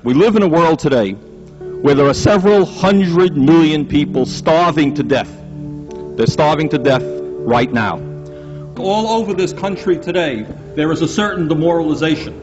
We live in a world today where there are several 100 million people starving to death. They're starving to death right now. All over this country today, there is a certain demoralization.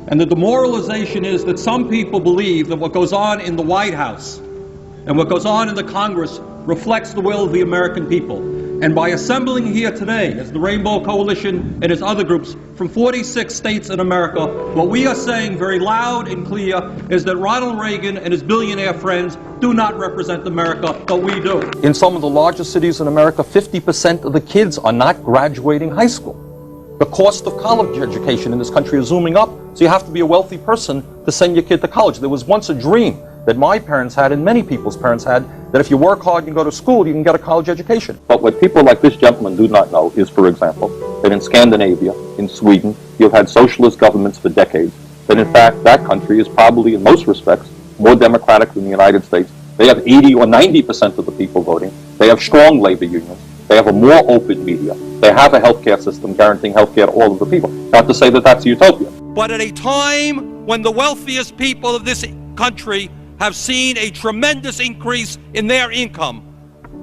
And the demoralization is that some people believe that what goes on in the White House and what goes on in the Congress reflects the will of the American people. And by assembling here today, as the Rainbow Coalition and its other groups from 46 states in America, what we are saying very loud and clear is that Ronald Reagan and his billionaire friends do not represent America, but we do. In some of the largest cities in America, 50% of the kids are not graduating high school. The cost of college education in this country is zooming up, so you have to be a wealthy person to send your kid to college. There was once a dream that my parents had and many people's parents had, that if you work hard and go to school, you can get a college education. But what people like this gentleman do not know is, for example, that in Scandinavia, in Sweden, you've had socialist governments for decades, that in fact that country is probably, in most respects, more democratic than the United States. They have 80 or 90% of the people voting. They have strong labor unions. They have a more open media. They have a healthcare system guaranteeing healthcare to all of the people. Not to say that that's a utopia. But at a time when the wealthiest people of this country have seen a tremendous increase in their income,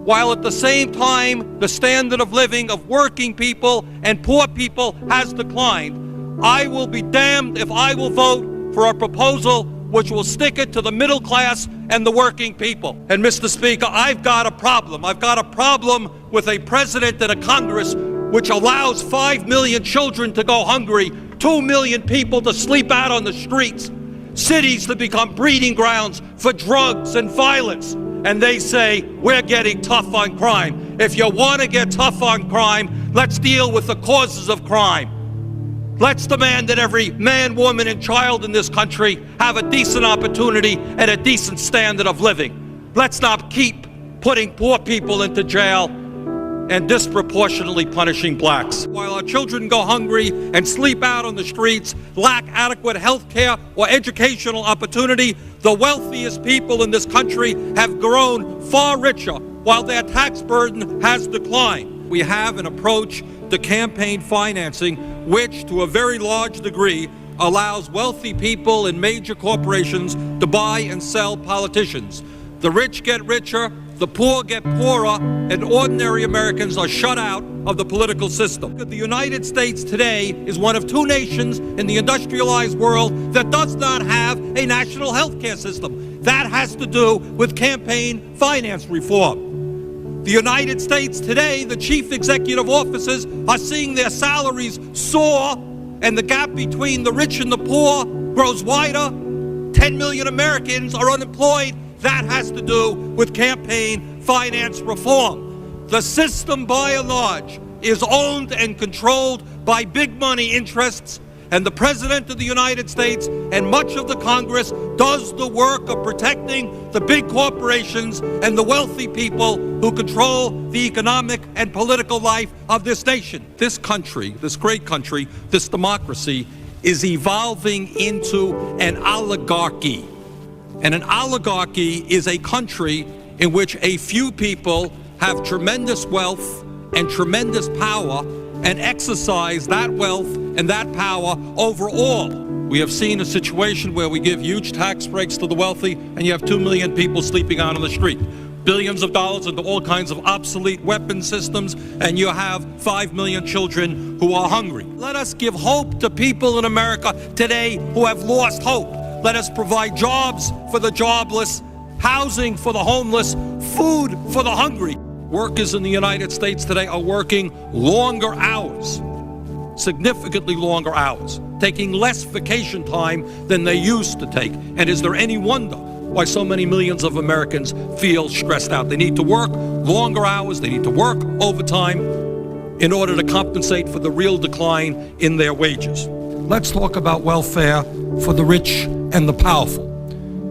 while at the same time the standard of living of working people and poor people has declined, I will be damned if I will vote for a proposal which will stick it to the middle class and the working people. And Mr. Speaker, I've got a problem. I've got a problem with a president and a Congress which allows 5 million children to go hungry, 2 million people to sleep out on the streets, cities to become breeding grounds for drugs and violence. And they say, we're getting tough on crime. If you want to get tough on crime, let's deal with the causes of crime. Let's demand that every man, woman, and child in this country have a decent opportunity and a decent standard of living. Let's not keep putting poor people into jail and disproportionately punishing blacks. While our children go hungry and sleep out on the streets, lack adequate health care or educational opportunity, the wealthiest people in this country have grown far richer while their tax burden has declined. We have an approach to campaign financing which, to a very large degree, allows wealthy people and major corporations to buy and sell politicians. The rich get richer, the poor get poorer, and ordinary Americans are shut out of the political system. The United States today is one of 2 nations in the industrialized world that does not have a national health care system. That has to do with campaign finance reform. The United States today, the chief executive officers are seeing their salaries soar, and the gap between the rich and the poor grows wider. 10 million Americans are unemployed. That has to do with campaign finance reform. The system, by and large, is owned and controlled by big money interests, and the President of the United States and much of the Congress does the work of protecting the big corporations and the wealthy people who control the economic and political life of this nation. This country, this great country, this democracy, is evolving into an oligarchy. And an oligarchy is a country in which a few people have tremendous wealth and tremendous power and exercise that wealth and that power over all. We have seen a situation where we give huge tax breaks to the wealthy and you have 2 million people sleeping out on the street. Billions of dollars into all kinds of obsolete weapon systems, and you have 5 million children who are hungry. Let us give hope to people in America today who have lost hope. Let us provide jobs for the jobless, housing for the homeless, food for the hungry. Workers in the United States today are working longer hours, significantly longer hours, taking less vacation time than they used to take. And is there any wonder why so many millions of Americans feel stressed out? They need to work longer hours, they need to work overtime in order to compensate for the real decline in their wages. Let's talk about welfare for the rich and the powerful.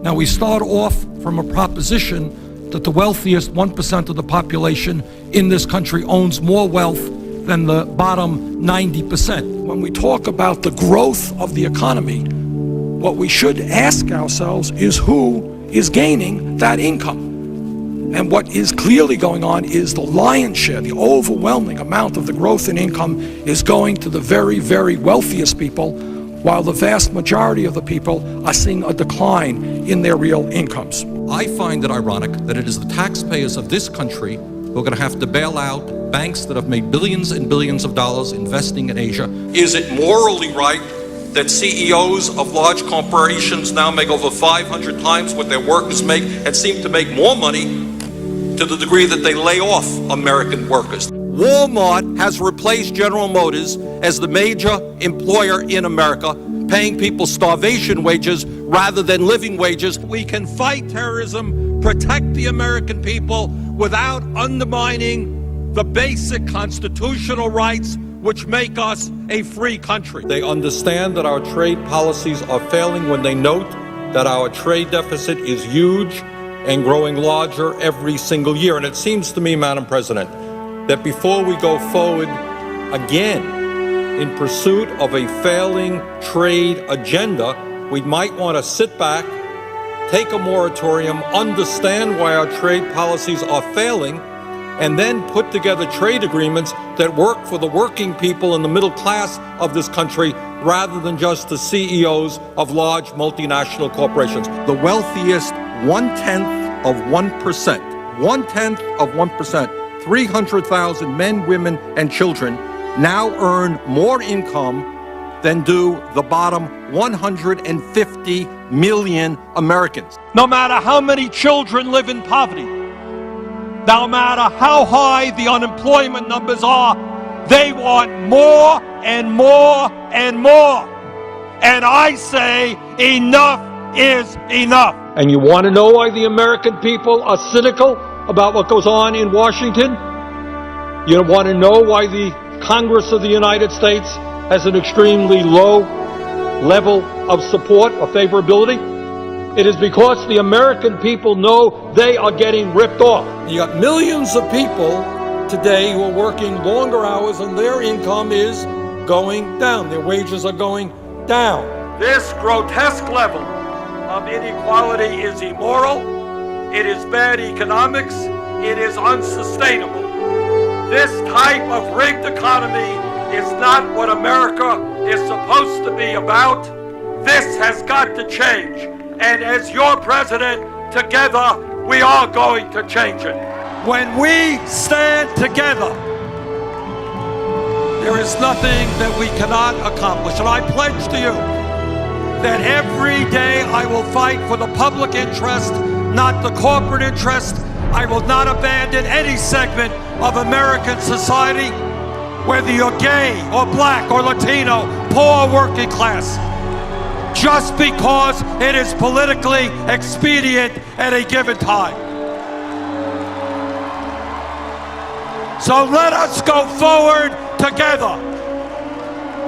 Now, we start off from a proposition that the wealthiest 1% of the population in this country owns more wealth than the bottom 90%. When we talk about the growth of the economy, what we should ask ourselves is who is gaining that income. And what is clearly going on is the lion's share, the overwhelming amount of the growth in income is going to the very, very wealthiest people, while the vast majority of the people are seeing a decline in their real incomes. I find it ironic that it is the taxpayers of this country who are going to have to bail out banks that have made billions and billions of dollars investing in Asia. Is it morally right that CEOs of large corporations now make over 500 times what their workers make and seem to make more money to the degree that they lay off American workers? Walmart has replaced General Motors as the major employer in America, paying people starvation wages rather than living wages. We can fight terrorism, protect the American people without undermining the basic constitutional rights which make us a free country. They understand that our trade policies are failing when they note that our trade deficit is huge and growing larger every single year. And it seems to me, Madam President, that before we go forward again in pursuit of a failing trade agenda, we might want to sit back, take a moratorium, understand why our trade policies are failing, and then put together trade agreements that work for the working people and the middle class of this country rather than just the CEOs of large multinational corporations. The wealthiest 1/10 of 1%, 1/10 of 1%, 300,000 men, women, and children now earn more income than do the bottom 150 million Americans. No matter how many children live in poverty, no matter how high the unemployment numbers are, they want more and more and more. And I say enough is enough. And you want to know why the American people are cynical about what goes on in Washington? You want to know why the Congress of the United States has an extremely low level of support or favorability? It is because the American people know they are getting ripped off. You got millions of people today who are working longer hours and their income is going down. Their wages are going down. This grotesque level of inequality is immoral, it is bad economics, it is unsustainable. This type of rigged economy is not what America is supposed to be about. This has got to change. And as your president, together, we are going to change it. When we stand together, there is nothing that we cannot accomplish. And I pledge to you that every day I will fight for the public interest, not the corporate interest. I will not abandon any segment of American society, whether you're gay or black or Latino, poor or working class, just because it is politically expedient at a given time. So let us go forward together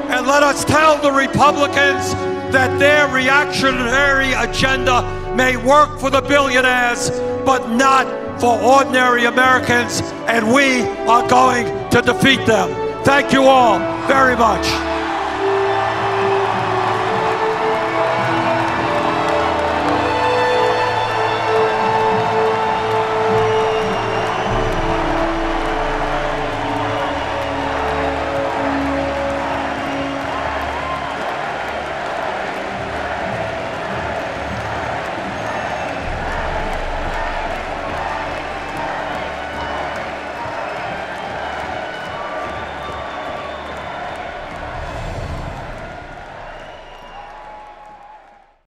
and let us tell the Republicans that their reactionary agenda may work for the billionaires, but not for ordinary Americans, and we are going to defeat them. Thank you all very much.